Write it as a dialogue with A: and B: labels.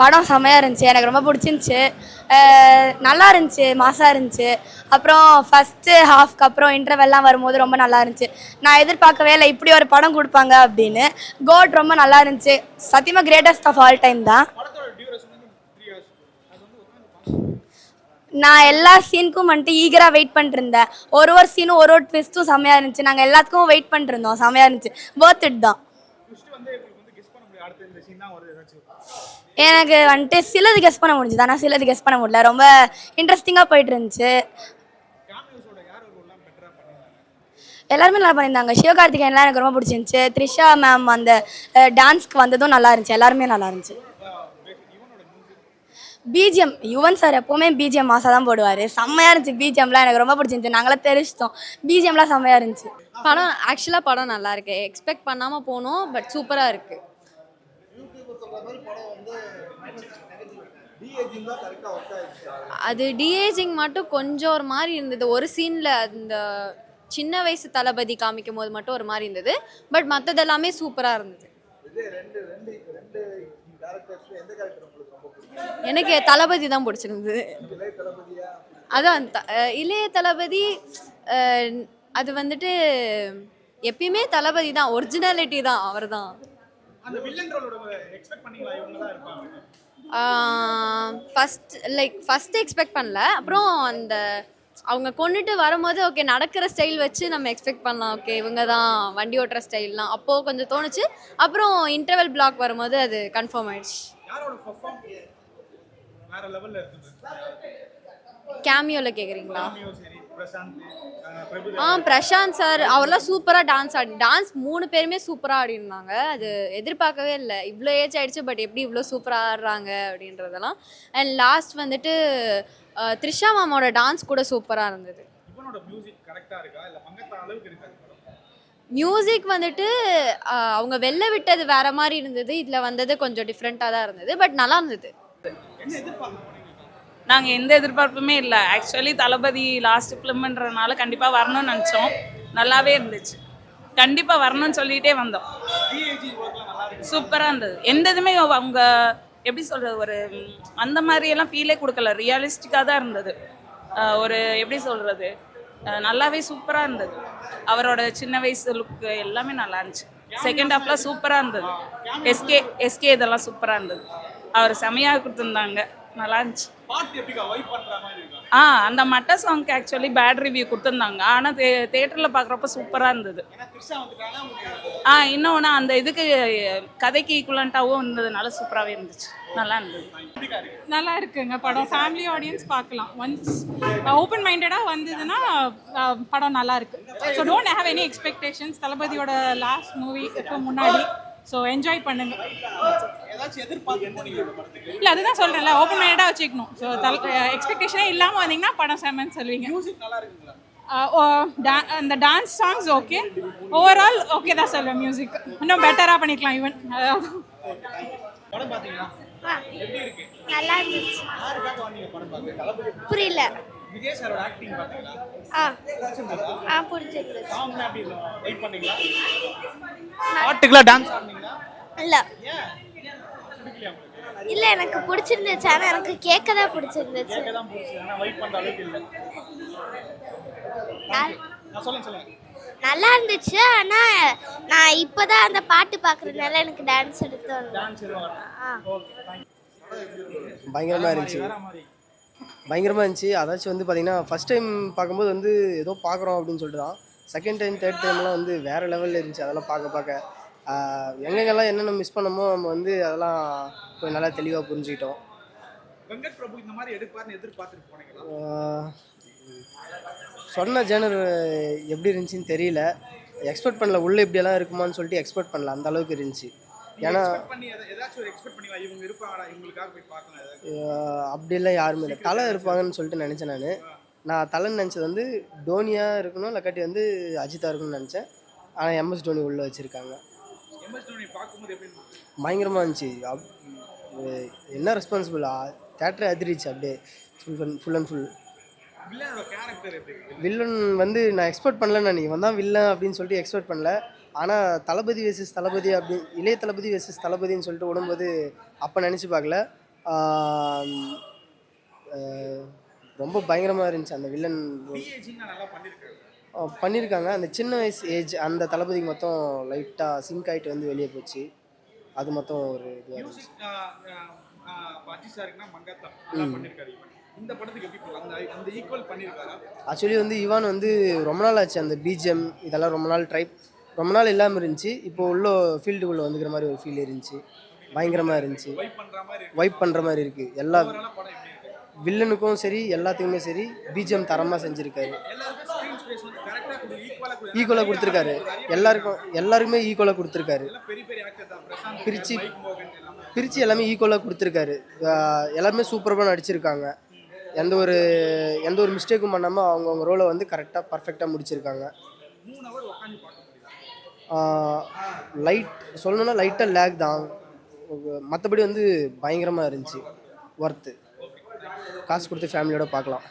A: படம் செம்மையாக இருந்துச்சு, எனக்கு ரொம்ப பிடிச்சிருந்துச்சி. நல்லா இருந்துச்சு, மாசாக இருந்துச்சு. அப்புறம் ஃபஸ்ட்டு ஹாஃப்க்கு அப்புறம் இன்டர்வெல்லாம் வரும்போது ரொம்ப நல்லா இருந்துச்சு. நான் எதிர்பார்க்கவே இல்லை இப்படி ஒரு படம் கொடுப்பாங்க அப்படின்னு. கோட் ரொம்ப நல்லா இருந்துச்சு. சத்தியமாக கிரேட்டஸ்ட் ஆஃப் ஆல் டைம் தான். நான் எல்லா சீனுக்கும் வந்துட்டு ஈகராக வெயிட் பண்ணிருந்தேன். ஒரு சீனும் ஒரு ட்விஸ்ட்டும் செம்மையாக இருந்துச்சு. நாங்கள் எல்லாத்துக்கும் வெயிட் பண்ணிருந்தோம். செம்மையாக இருந்துச்சு, ஒர்த் இட் தான். எனக்கு வந்துட்டு சிலது கெஸ் பண்ண முடிஞ்சுது, ஆனால் சிலது கெஸ் பண்ண முடியல. ரொம்ப இன்ட்ரெஸ்டிங்காக போயிட்டு இருந்துச்சு. எல்லாருமே நல்லா பண்ணியிருந்தாங்க. சிவகார்த்திகேயன்லாம் எனக்கு ரொம்ப பிடிச்சிருந்துச்சு. த்ரிஷா மேம் அந்த டான்ஸ்க்கு வந்ததும் நல்லா இருந்துச்சு. எல்லாருமே நல்லா இருந்துச்சு. பிஜிஎம் யுவன் சார் எப்போவுமே பிஜிஎம் மாசாக தான் போடுவார். செம்மையாக இருந்துச்சு. பிஜிஎம்லாம் எனக்கு ரொம்ப பிடிச்சிருந்துச்சு. நாங்களாம் தெரிச்சிட்டோம். பிஜிஎம்லாம் செம்மையாக இருந்துச்சு.
B: படம் நல்லா இருக்கு. எக்ஸ்பெக்ட் பண்ணாமல் போனோம், பட் சூப்பராக இருக்கு. அது டிஏஜிங் மட்டும் கொஞ்சம் ஒரு மாதிரி இருந்தது. ஒரு சீனில் அந்த சின்ன வயசு தளபதி காமிக்கும் போது மட்டும் ஒரு மாதிரி இருந்தது. பட் மற்றது எல்லாமே சூப்பராக இருந்தது. எனக்கு தளபதி தான் பிடிச்சிருந்தது. அதான் இளைய தளபதி. அது வந்துட்டு எப்பயுமே தளபதி தான், ஒரிஜினாலிட்டி தான், அவர் தான். ஃபர்ஸ்ட் எக்ஸ்பெக்ட் பண்ணல. அப்புறம் அந்த அவங்க கொண்டுட்டு வரும்போது ஓகே நடக்கிற ஸ்டைல் வச்சு நம்ம எக்ஸ்பெக்ட் பண்ணலாம். ஓகே இவங்க தான் வண்டி ஓட்டுற ஸ்டைல்லாம் அப்போது கொஞ்சம் தோணுச்சு. அப்புறம் இன்டர்வல் பிளாக் வரும்போது அது கன்ஃபார்ம் ஆயிடுச்சு. கேமியோவில் கேட்குறீங்களா? பிரசாந்த் சார் அவர்லாம் சூப்பராக டான்ஸ் 3 பேருமே சூப்பராக ஆடிருந்தாங்க. அது எதிர்பார்க்கவே இல்லை, இவ்வளோ ஏஜ் ஆகிடுச்சு பட் எப்படி இவ்வளோ சூப்பராக ஆடுறாங்க அப்படின்றதெல்லாம். அண்ட் லாஸ்ட் வந்துட்டு த்ரிஷா மாமோட டான்ஸ் கூட சூப்பராக இருந்தது. மியூசிக் வந்துட்டு அவங்க வெளில விட்டது வேற மாதிரி இருந்தது, இதில் வந்தது கொஞ்சம் டிஃப்ரெண்ட்டாக தான் இருந்தது. பட் நல்லா இருந்தது.
C: நாங்கள் எந்த எதிர்பார்ப்புமே இல்லை. ஆக்சுவலி தளபதி லாஸ்ட் ஃபிலிம்ன்றதுனால கண்டிப்பாக வரணும்னு நினச்சோம். நல்லாவே இருந்துச்சு. கண்டிப்பாக வரணும்னு சொல்லிகிட்டே வந்தோம். சூப்பராக இருந்தது. எந்த இதுவுமே அவங்க எப்படி சொல்கிறது, ஒரு அந்த மாதிரியெல்லாம் ஃபீலே கொடுக்கல. ரியலிஸ்டிக்காக தான் இருந்தது. ஒரு எப்படி சொல்கிறது, நல்லாவே சூப்பராக இருந்தது. அவரோட சின்ன வயசு லுக்கு எல்லாமே நல்லா இருந்துச்சு. செகண்ட் ஹாஃப்லாம் சூப்பராக இருந்தது. எஸ்கே இதெல்லாம் சூப்பராக இருந்தது. அவர் செமையாக கொடுத்துருந்தாங்க, நல்லா இருந்துச்சு. அந்த மட்ட சாங்க்கு ஆக்சுவலி பேட் ரிவ்யூ கொடுத்துருந்தாங்க. ஆனால் தேட்டரில் பார்க்குறப்ப சூப்பராக இருந்தது. இன்னொன்று அந்த இதுக்கு கதைக்கு ஈக்குவலண்ட்டாகவும் இருந்ததுனால சூப்பராகவே இருந்துச்சு. நல்லா இருந்தது.
D: நல்லா இருக்குங்க படம். ஃபேமிலி ஆடியன்ஸ் பார்க்கலாம். ஒன்ஸ் ஓப்பன் மைண்டடாக வந்ததுன்னா படம் நல்லா இருக்கு. So don't have any expectations. தளபதியோட லாஸ்ட் மூவி இப்போ முன்னாடி. ஸோ என்ஜாய் பண்ணுங்க. இல்லை அதுதான் சொல்கிறேன்ல, ஓப்பன் மைண்டடாக வச்சுக்கணும். ஸோ எக்ஸ்பெக்டேஷனே இல்லாமல் வந்தீங்கன்னா படம் செம்மன்னு சொல்லுவீங்க. அந்த dance songs okay, overall okay தான் சொல்லுவேன். மியூசிக் இன்னும் பெட்டராக பண்ணிக்கலாம் ஈவன்.
E: நல்லா இருந்துச்சு. புரியல. இல்ல எனக்கு பிடிச்சிருந்துச்சு. ஆனா எனக்கு கேட்க தான் பிடிச்சிருந்துச்சு. நல்லா இருந்துச்சு. ஆனா நான் இப்பதான் அந்த பாட்டு பாக்குறதுனால எனக்கு டான்ஸ் எடுத்து
F: பயங்கரமாக இருந்துச்சு. அதாச்சும் வந்து பார்த்திங்கன்னா ஃபஸ்ட் டைம் பார்க்கும்போது வந்து ஏதோ பார்க்குறோம் அப்படின்னு சொல்லிட்டு தான். செகண்ட் டைம் தேர்ட் டைம்லாம் வந்து வேறு லெவலில் இருந்துச்சு. அதெல்லாம் பார்க்க எங்கெங்கெல்லாம் என்னென்ன மிஸ் பண்ணமோ நம்ம வந்து அதெல்லாம் கொஞ்சம் நல்லா தெளிவாக புரிஞ்சுக்கிட்டோம். சொன்ன ஜேனர் எப்படி இருந்துச்சுன்னு தெரியல. எக்ஸ்பெக்ட் பண்ணல. உள்ளே இப்படியெல்லாம் இருக்குமான்னு சொல்லிட்டு எக்ஸ்பெக்ட் பண்ணல. அந்த அளவுக்கு இருந்துச்சு. ஏன்னா அப்படிலாம் யாருமே இல்லை. தலை இருப்பாங்கன்னு சொல்லிட்டு நினச்சேன். நான் தலைன்னு நினச்சது வந்து டோனியாக இருக்கணும், இல்லாட்டி வந்து அஜித்தாக இருக்கணும்னு நினச்சேன். ஆனால் எம்எஸ் டோனி உள்ளே வச்சுருக்காங்க. பயங்கரமாக இருந்துச்சு. என்ன ரெஸ்பான்சிபிள், தேட்டரே அதிரிச்சு அப்படியே ஃபுல் அண்ட் ஃபுல். வில்லன் வந்து நான் எக்ஸ்பெக்ட் பண்ணல. நான் இவன் தான் வில்லன் அப்படின்னு சொல்லிட்டு எக்ஸ்பெக்ட் பண்ணல. ஆனால் தளபதி வெர்சஸ் தளபதி அப்படி இளைய தளபதி வெர்சஸ் தளபதின்னு சொல்லிட்டு ஓடும்போது அப்போ நினச்சி பார்க்கல. ஆம், ரொம்ப பயங்கரமாக இருந்துச்சு அந்த வில்லன் பண்ணியிருக்காங்க. அந்த சின்ன வயசு ஏஜ் அந்த தளபதிக்கு மொத்தம் லைட்டாக சிங்க் ஆகிட்டு வந்து வெளியே போச்சு. அது மொத்தம் ஒரு இதுவாக இருந்துச்சு. ஆக்சுவலி வந்து இவான் வந்து ரொம்ப நாள் ஆச்சு அந்த பிஜிஎம் இதெல்லாம் ரொம்ப நாள் இல்லாமல் இருந்துச்சு. இப்போ உள்ள ஃபீல்டுக்குள்ளே வந்துக்கிற மாதிரி ஒரு ஃபீல் இருந்துச்சு. பயங்கரமாக இருந்துச்சு. வைப் பண்ணுற மாதிரி இருக்குது. எல்லா வில்லனுக்கும் சரி எல்லாத்துக்குமே சரி பிஜிஎம் தரமாக செஞ்சுருக்காரு. ஈக்குவலாக கொடுத்துருக்காரு. எல்லாருக்குமே ஈக்குவலாக கொடுத்துருக்காரு. பிரித்து எல்லாமே ஈக்குவலாக கொடுத்துருக்காரு. எல்லாருமே சூப்பராக நடிச்சிருக்காங்க. எந்த ஒரு மிஸ்டேக்கும் பண்ணாமல் அவங்கவுங்க ரோலை வந்து கரெக்டாக பர்ஃபெக்டாக முடிச்சிருக்காங்க. சொல்லணுன்னா லைட்டாக லேக் தான். மற்றபடி வந்து பயங்கரமாக இருந்துச்சு. ஒர்த்து. காசு கொடுத்து ஃபேமிலியோட பார்க்கலாம்.